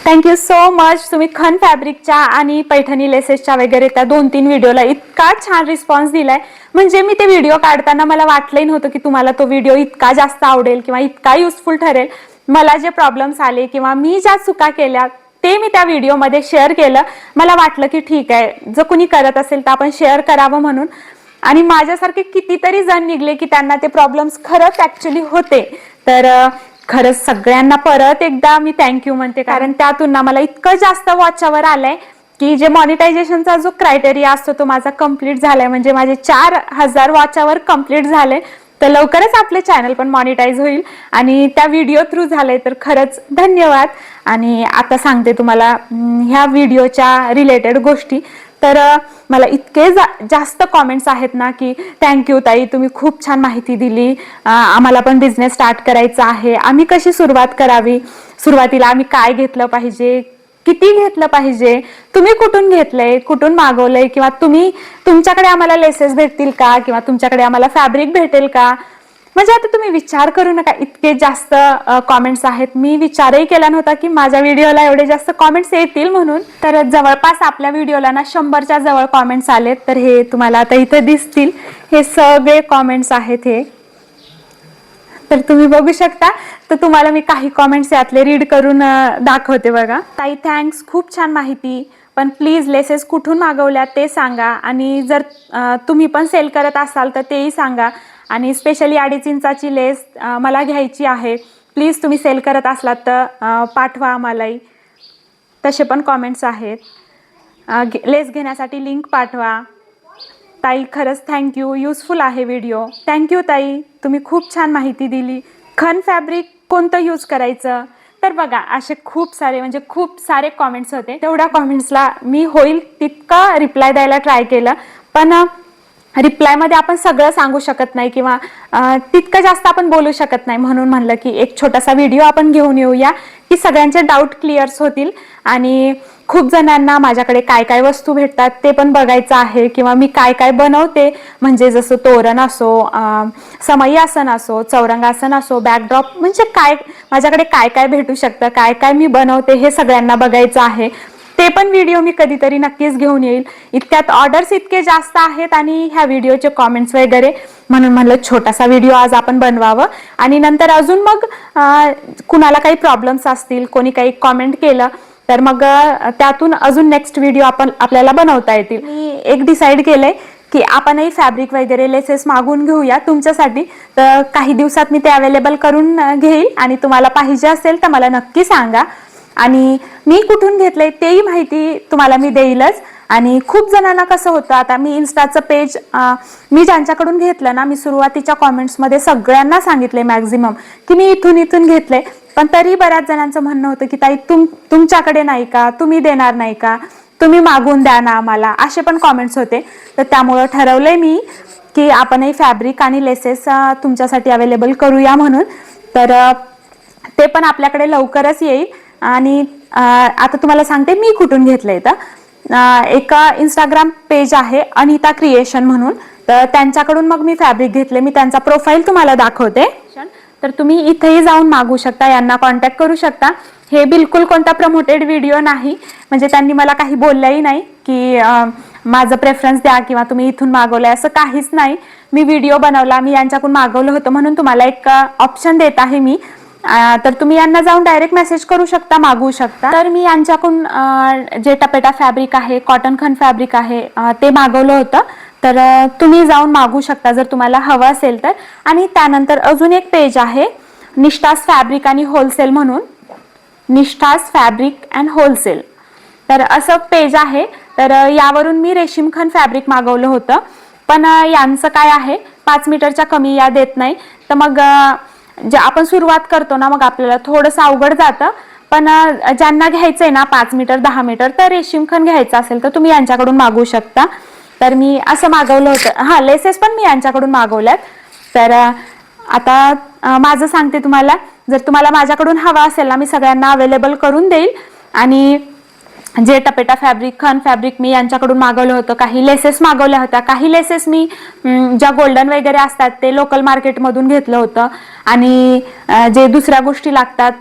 Thank you so much. तुम्ही खन फॅब्रिकच्या आणि पैठणी लेसेसच्या वगैरे त्या 2-3 व्हिडिओला इतका छान रिस्पॉन्स दिलाय. म्हणजे मी ते व्हिडिओ काढताना मला वाटलंही नव्हतं की तुम्हाला तो व्हिडिओ इतका जास्त आवडेल किंवा इतका युजफुल ठरेल. मला जे प्रॉब्लेम्स आले किंवा मी ज्या चुका केल्या ते मी त्या व्हिडिओमध्ये शेअर केलं. मला वाटलं की ठीक आहे, जर कुणी करत असेल तर आपण शेअर करावं म्हणून. आणि माझ्यासारखे कितीतरी जण निघले की त्यांना ते प्रॉब्लेम्स खरंच ऍक्च्युली होते. तर खरंच सगळ्यांना परत एकदा मी थँक्यू म्हणते, कारण त्यातून ना मला इतकं जास्त वॉचवर आलंय की जे मॉनिटायझेशनचा जो क्रायटेरिया असतो तो माझा कंप्लीट झालाय. म्हणजे माझे 4000 वॉचवर कंप्लीट झाले. तर लवकरच आपले चॅनल पण मॉनिटाईज होईल आणि त्या व्हिडिओ थ्रू झालंय. तर खरंच धन्यवाद. आणि आता सांगते तुम्हाला ह्या व्हिडिओच्या रिलेटेड गोष्टी. तर मला इतके जास्त कॉमेंट्स आहेत ना की थँक्यू ताई, तुम्ही खूप छान माहिती दिली. आम्हाला पण बिझनेस स्टार्ट करायचा आहे, आम्ही कशी सुरुवात करावी, सुरुवातीला आम्ही काय घेतलं पाहिजे, किती घेतलं पाहिजे, तुम्ही कुठून घेतलंय, कुठून मागवलंय, किंवा तुमच्याकडे आम्हाला लेसेस भेटतील का, किंवा तुमच्याकडे आम्हाला फॅब्रिक भेटेल का. म्हणजे आता तुम्ही विचार करू नका, इतके जास्त कॉमेंट्स आहेत. मी विचारही केला नव्हता की माझ्या व्हिडिओला एवढे जास्त कॉमेंट्स येतील म्हणून. तर जवळपास आपल्या व्हिडिओला ना 100च्या जवळ कॉमेंट्स आलेत. तर हे तुम्हाला आता इथे दिसतील, हे सगळे कॉमेंट्स आहेत हे. तर तुम्ही बघू शकता. तर तुम्हाला मी काही कॉमेंट्स यातले रीड करून दाखवते बघा. ताई थँक्स, खूप छान माहिती, पण प्लीज लेसेस कुठून मागवल्या ते सांगा, आणि जर तुम्ही पण सेल करत असाल तर तेही सांगा. आणि स्पेशली 2.5 इंचाची लेस मला घ्यायची आहे, प्लीज तुम्ही सेल करत असलात तर पाठवा आम्हालाही. तसे पण कॉमेंट्स आहेत. लेस घेण्यासाठी लिंक पाठवा. ताई खरंच थँक्यू, युजफुल आहे व्हिडिओ. थँक्यू ताई, तुम्ही खूप छान माहिती दिली. खन फॅब्रिक कोणतं यूज करायचं. तर बघा असे खूप सारे, म्हणजे खूप सारे कॉमेंट्स होते. तेवढ्या कॉमेंट्सला मी होईल तितका रिप्लाय द्यायला ट्राय केलं, पण रिप्लायमध्ये आपण सगळं सांगू शकत नाही किंवा तितकं जास्त आपण बोलू शकत नाही. म्हणून म्हणलं की एक छोटासा व्हिडिओ आपण घेऊन येऊया की सगळ्यांचे डाऊट क्लिअर्स होतील. आणि खूप जणांना माझ्याकडे काय काय वस्तू भेटतात ते पण बघायचं आहे, किंवा मी काय काय बनवते, म्हणजे जसं तोरण असो, समई आसन असो, चौरंगासन असो, बॅकड्रॉप, म्हणजे काय माझ्याकडे काय काय भेटू शकतं, काय काय मी बनवते, हे सगळ्यांना बघायचं आहे. ते पण व्हिडिओ मी कधीतरी नक्कीच घेऊन येईल. इतक्यात ऑर्डर्स इतके जास्त आहेत आणि ह्या व्हिडिओचे कॉमेंट्स वगैरे, म्हणून म्हणलं छोटासा व्हिडिओ आज आपण बनवावं. आणि नंतर अजून मग कुणाला काही प्रॉब्लेम्स असतील, कोणी काही कॉमेंट केलं तर मग त्यातून अजून नेक्स्ट व्हिडिओ आपल्याला बनवता येतील. मी एक डिसाईड केलंय की आपणही फॅब्रिक वगैरे लेसेस मागून घेऊया तुमच्यासाठी. तर काही दिवसात मी ते अवेलेबल करून घेईल, आणि तुम्हाला पाहिजे असेल तर मला नक्की सांगा. आणि मी कुठून घेतलंय तेही माहिती तुम्हाला मी देईलच. आणि खूप जणांना कसं होतं, आता मी इन्स्टाचं पेज मी ज्यांच्याकडून घेतलं ना, मी सुरुवातीच्या कॉमेंट्समध्ये सगळ्यांना सांगितले मॅक्झिमम की मी इथून इथून घेतले. पण तरी बऱ्याच जणांचं म्हणणं होतं की ताई तुमच्याकडे नाही का, तुम्ही देणार नाही का, तुम्ही मागून द्या ना आम्हाला, असे पण कॉमेंट्स होते. तर त्यामुळं ठरवलंय मी की आपणही फॅब्रिक आणि लेसेस तुमच्यासाठी अवेलेबल करूया म्हणून. तर ते पण आपल्याकडे लवकरच येईल. आणि आता तुम्हाला सांगते मी कुठून घेतलंय. तर एका इंस्टाग्राम पेज आहे अनिता क्रिएशन म्हणून, तर त्यांच्याकडून मग मी फॅब्रिक घेतले. मी त्यांचा प्रोफाईल तुम्हाला दाखवते. तर तुम्ही इथेही जाऊन मागू शकता, यांना कॉन्टॅक्ट करू शकता. हे बिलकुल कोणता प्रमोटेड व्हिडिओ नाही, म्हणजे त्यांनी मला काही बोललंही नाही की माझं प्रेफरन्स द्या किंवा तुम्ही इथून मागवलंय, असं काहीच नाही. मी व्हिडिओ बनवला, मी यांच्याकडून मागवलं होतं म्हणून तुम्हाला एक ऑप्शन देत आहे मी. तर तुम्ही यांना जाऊन डायरेक्ट मेसेज करू शकता, मागवू शकता. तर मी यांच्याकडून जे टपेटा फॅब्रिक आहे, कॉटन खन फॅब्रिक आहे, ते मागवलं होतं. तर तुम्ही जाऊन मागू शकता जर तुम्हाला हवं असेल तर. आणि त्यानंतर अजून एक पेज आहे निष्ठास फॅब्रिक आणि होलसेल म्हणून, निष्ठास फॅब्रिक अँड होलसेल. तर असं पेज आहे. तर यावरून मी रेशीम खन फॅब्रिक मागवलं होतं, पण यांचं काय आहे 5 मीटरच्या कमी या देत नाही. तर मग जे आपण सुरुवात करतो ना, मग आपल्याला थोडंसं अवघड जातं. पण ज्यांना घ्यायचंय ना 5 मीटर 10 मीटर, तर रेशीम खन घ्यायचं असेल तर तुम्ही यांच्याकडून मागवू शकता. तर मी असं मागवलं होतं. लेसेस पण मी यांच्याकडून मागवल्यात. तर आता माझं सांगते तुम्हाला, जर तुम्हाला माझ्याकडून हवा असेल ना, मी सगळ्यांना अवेलेबल करून देईल. आणि जे टपेटा फॅब्रिक, खन फॅब्रिक मी यांच्याकडून मागवलं होतं. काही लेसेस मागवल्या होत्या, काही लेसेस मी ज्या गोल्डन वगैरे असतात ते लोकल मार्केटमधून घेतलं होतं. आणि जे दुसऱ्या गोष्टी लागतात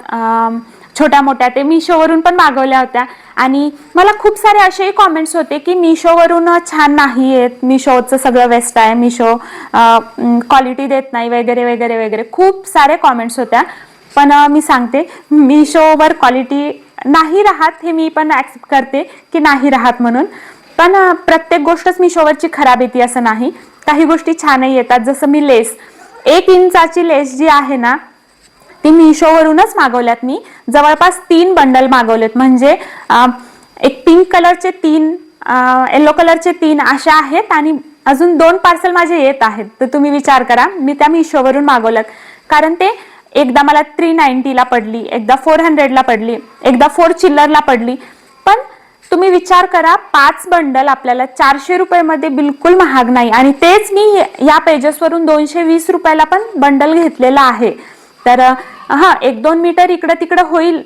छोट्या मोठ्या ते मिशोवरून पण मागवल्या होत्या. आणि मला खूप सारे असेही कॉमेंट्स होते की मिशोवरून छान नाही येत, मिशोचं सगळं वेस्ट आहे, मिशो क्वालिटी देत नाही वगैरे वगैरे वगैरे, खूप सारे कॉमेंट्स होत्या. पण मी सांगते, मिशोवर क्वालिटी नाही राहत हे मी पण ऍक्सेप्ट करते की नाही राहत म्हणून. पण प्रत्येक गोष्टच मिशोवरची खराब येते असं नाही, काही गोष्टी छानही येतात. जसं मी लेस, 1 इंचाची लेस जी आहे ना ती मिशोवरूनच मागवल्यात. मी जवळपास 3 बंडल मागवलेत. म्हणजे एक पिंक कलरचे 3, येलो कलरचे 3 अशा आहेत आणि अजून 2 पार्सल माझे येत आहेत. तर तुम्ही विचार करा, मी त्या मिशोवरून मागवल्यात. कारण ते एकदा मला 390 ला पडली, एकदा 400 ला पडली, एकदा 4 चिल्लरला पडली. पण तुम्ही विचार करा, 5 बंडल आपल्याला 400 रुपये बिलकुल महाग नाही. आणि तेच मी या पेजेसवरून 220 रुपयाला पण बंडल घेतलेला आहे. तर हा 1-2 मीटर इकडे तिकडे होईल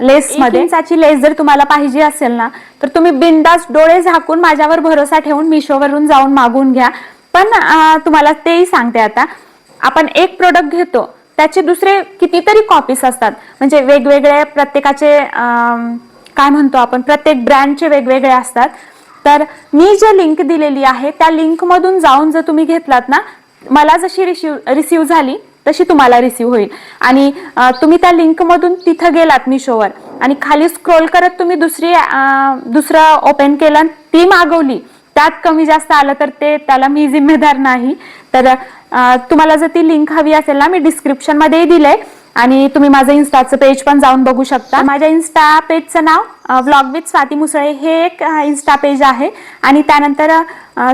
लेस मध्ये. 1 इंचाची लेस जर तुम्हाला पाहिजे असेल ना तर तुम्ही बिनधास्त डोळे झाकून माझ्यावर भरोसा ठेवून मिशोवरून जाऊन मागून घ्या. पण तुम्हाला तेही सांगते, आता आपण एक प्रोडक्ट घेतो त्याचे दुसरे कितीतरी कॉपीज असतात. म्हणजे वेगवेगळे प्रत्येकाचे काय म्हणतो आपण, प्रत्येक ब्रँडचे वेगवेगळे असतात. तर मी जे लिंक दिलेली आहे त्या लिंक मधून जाऊन जर तुम्ही घेतलात ना, मला जशी रिसीव झाली तशी तुम्हाला रिसीव होईल. आणि तुम्ही त्या लिंक मधून तिथं गेलात मिशोवर आणि खाली स्क्रोल करत तुम्ही दुसरं ओपन केलं, ती मागवली, त्यात कमी जास्त आलं तर त्याला मी जिम्मेदार नाही. तर तुम्हाला जर ती लिंक हवी असेल ना, मी डिस्क्रिप्शन मध्ये दिलंय आणि तुम्ही माझं इन्स्टाचं पेज पण जाऊन बघू शकता. माझ्या इन्स्टा पेजचं नाव व्लॉग विथ स्वाती मुसळे हे एक इन्स्टा पेज आहे. आणि त्यानंतर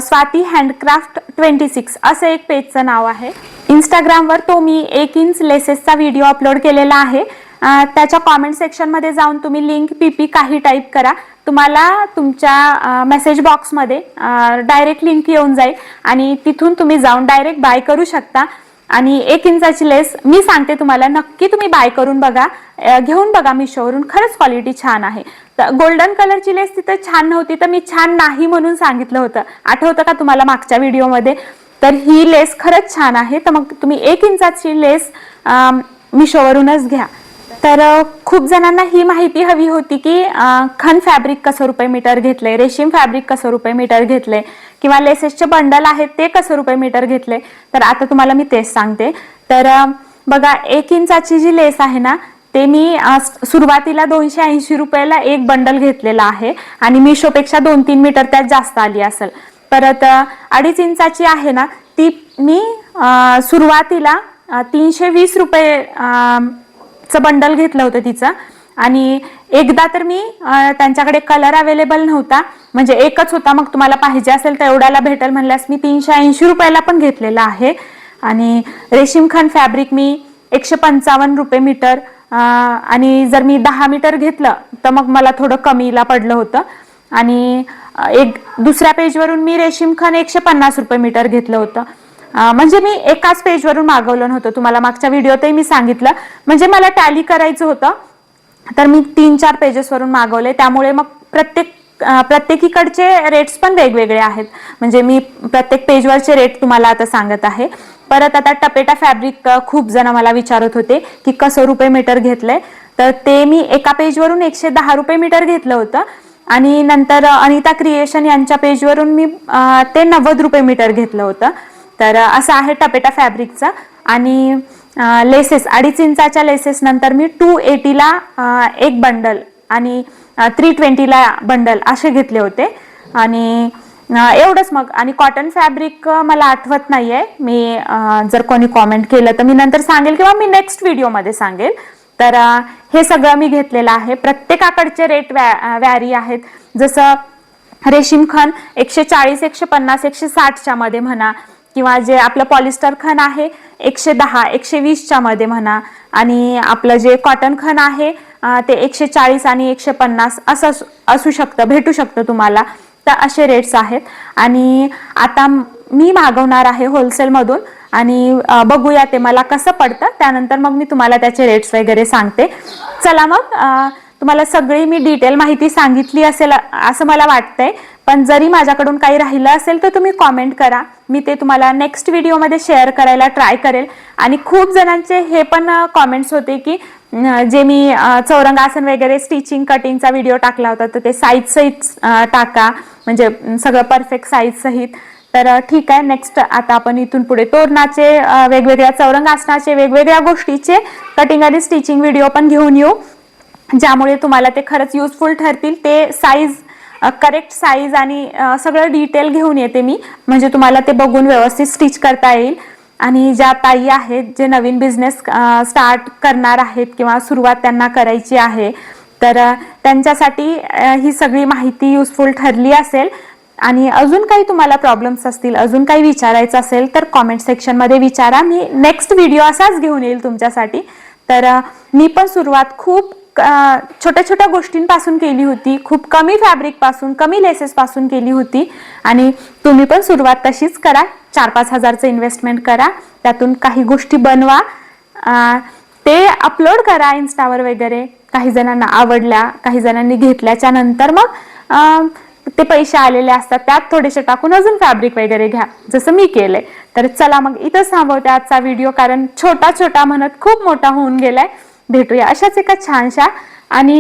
स्वाती हँडक्राफ्ट 26 असं एक पेजचं नाव आहे. इंस्टाग्रामवर तो मी 1 इंच लेसेसचा व्हिडिओ अपलोड केलेला आहे. त्याच्या कॉमेंट सेक्शन मध्ये जाऊन तुम्ही लिंक पीपी काही टाईप करा, तुम्हाला तुमच्या मेसेज बॉक्समध्ये डायरेक्ट लिंक येऊन जाईल आणि तिथून तुम्ही जाऊन डायरेक्ट बाय करू शकता. आणि 1 इंचाची लेस मी सांगते तुम्हाला, नक्की तुम्ही बाय करून बघा, घेऊन बघा मिशोवरून, खरंच क्वालिटी छान आहे. तर गोल्डन कलरची लेस तिथं छान नव्हती तर मी छान नाही म्हणून सांगितलं होतं, आठवतं का तुम्हाला मागच्या व्हिडिओमध्ये? तर ही लेस खरंच छान आहे. तर मग तुम्ही 1 इंचाची लेस मिशोवरूनच घ्या. तर खूप जणांना ही माहिती हवी होती की खन फॅब्रिक कसं रुपये मीटर घेतले, रेशीम फॅब्रिक कसं रुपये मीटर घेतले, किंवा लेसेसचे बंडल आहेत ते कसं रुपये मीटर घेतले. तर आता तुम्हाला मी तेच सांगते. तर बघा, 1 इंचाची जी लेस आहे ना ते मी सुरुवातीला 280 रुपयाला एक बंडल घेतलेला आहे आणि मिशोपेक्षा 2-3 मीटर त्यात जास्त आली असेल. परत 2.5 इंचाची आहे ना ती मी सुरुवातीला 320 रुपये बंडल घेतलं होतं तिचं. आणि एकदा तर मी त्यांच्याकडे कलर अवेलेबल नव्हता, म्हणजे एकच होता, मग तुम्हाला पाहिजे असेल तर एवढ्याला भेटेल म्हणल्यास मी 380 रुपयाला पण घेतलेला आहे. आणि रेशीम खन फॅब्रिक मी 155 रुपये मीटर, आणि जर मी 10 मीटर घेतलं तर मग मला थोडं कमीला पडलं होतं. आणि एक दुसऱ्या पेजवरून मी रेशीम खन 150 रुपये मीटर घेतलं होतं. म्हणजे मी एकाच पेजवरून मागवलं नव्हतं, तुम्हाला मागच्या व्हिडिओतही मी सांगितलं. म्हणजे मला टॅली करायचं होतं तर मी 3-4 पेजेसवरून मागवले, त्यामुळे मग प्रत्येकीकडचे रेट्स पण वेगवेगळे आहेत. म्हणजे मी प्रत्येक पेजवरचे रेट तुम्हाला आता सांगत आहे. परत आता टपेटा फॅब्रिक खूप जण मला विचारत होते की कसं रुपये मीटर घेतलंय, तर ते मी एका पेजवरून 110 रुपये मीटर घेतलं होतं. आणि नंतर अनिता क्रिएशन यांच्या पेजवरून मी ते 90 रुपये मीटर घेतलं होतं. तर असं आहे टपेटा फॅब्रिकचं. आणि लेसेस 2.5 इंचाच्या लेसेस नंतर मी 280 ला एक बंडल आणि 320 ला बंडल असे घेतले होते. आणि एवढंच मग. आणि कॉटन फॅब्रिक मला आठवत नाहीये, मी जर कोणी कॉमेंट केलं तर मी नंतर सांगेल किंवा मी नेक्स्ट व्हिडिओमध्ये सांगेल. तर हे सगळं मी घेतलेलं आहे. प्रत्येकाकडचे रेट व्यारी आहेत. जसं रेशीम खन 140, 150, 160च्या मध्ये म्हणा, किंवा जे आपलं पॉलिस्टर खन आहे 110, 120च्या मध्ये म्हणा, आणि आपलं जे कॉटन खन आहे ते 140 आणि 150 असं असू शकतं, भेटू शकतं तुम्हाला. तर असे रेट्स आहेत. आणि आता मी मागवणार आहे होलसेलमधून आणि बघूया ते मला कसं पडतं, त्यानंतर मग मी तुम्हाला त्याचे रेट्स वगैरे सांगते. चला मग, तुम्हाला सगळी मी डिटेल माहिती सांगितली असेल असं मला वाटतंय. पण जरी माझ्याकडून काही राहिलं असेल तर तुम्ही कॉमेंट करा, मी ते तुम्हाला नेक्स्ट व्हिडिओमध्ये शेअर करायला ट्राय करेल. आणि खूप जणांचे हे पण कॉमेंट्स होते की जे मी चौरंगासन वगैरे स्टिचिंग कटिंगचा व्हिडिओ टाकला होता, तर ते साईज सहित टाका, म्हणजे सगळं परफेक्ट साईज सहित. तर ठीक आहे, नेक्स्ट आता आपण इथून पुढे तोरणाचे वेगवेगळ्या चौरंगासनाचे वेगवेगळ्या गोष्टीचे कटिंग आणि स्टिचिंग व्हिडिओ पण घेऊन येऊ, ज्यामुळे तुम्हाला ते खरंच युजफुल ठरतील. ते साईज करेक्ट साईज आणि सगळं डिटेल घेऊन येते मी, म्हणजे तुम्हाला ते बघून व्यवस्थित स्टिच करता येईल. आणि ज्या ताई आहेत जे नवीन बिझनेस स्टार्ट करणार आहेत किंवा सुरुवात त्यांना करायची आहे, तर त्यांच्यासाठी ही सगळी माहिती युजफुल ठरली असेल. आणि अजून काही तुम्हाला प्रॉब्लेम्स असतील, अजून काही विचारायचं असेल, तर कॉमेंट सेक्शनमध्ये विचारा. मी नेक्स्ट व्हिडिओ असाच घेऊन येईल तुमच्यासाठी. तर मी पण सुरुवात खूप छोट्या छोट्या गोष्टींपासून केली होती, खूप कमी फॅब्रिक पासून, कमी लेसेस पासून केली होती. आणि तुम्ही पण सुरुवात तशीच करा. 4-5 हजारचं इन्व्हेस्टमेंट करा, त्यातून काही गोष्टी बनवा, ते अपलोड करा इन्स्टावर वगैरे. काही जणांना आवडल्या, काही जणांनी घेतल्याच्या नंतर मग ते पैसे आलेले असतात, त्यात थोडेसे टाकून अजून फॅब्रिक वगैरे घ्या, जसं मी केलंय. तर चला मग इथंच थांबवते आजचा व्हिडिओ, कारण छोटा छोटा म्हणत खूप मोठा होऊन गेलाय. भेटूया अशाच एका छानशा आणि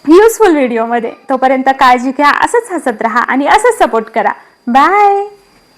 युजफुल व्हिडिओमध्ये. तोपर्यंत काळजी घ्या, असंच हसत राहा आणि असंच सपोर्ट करा. बाय.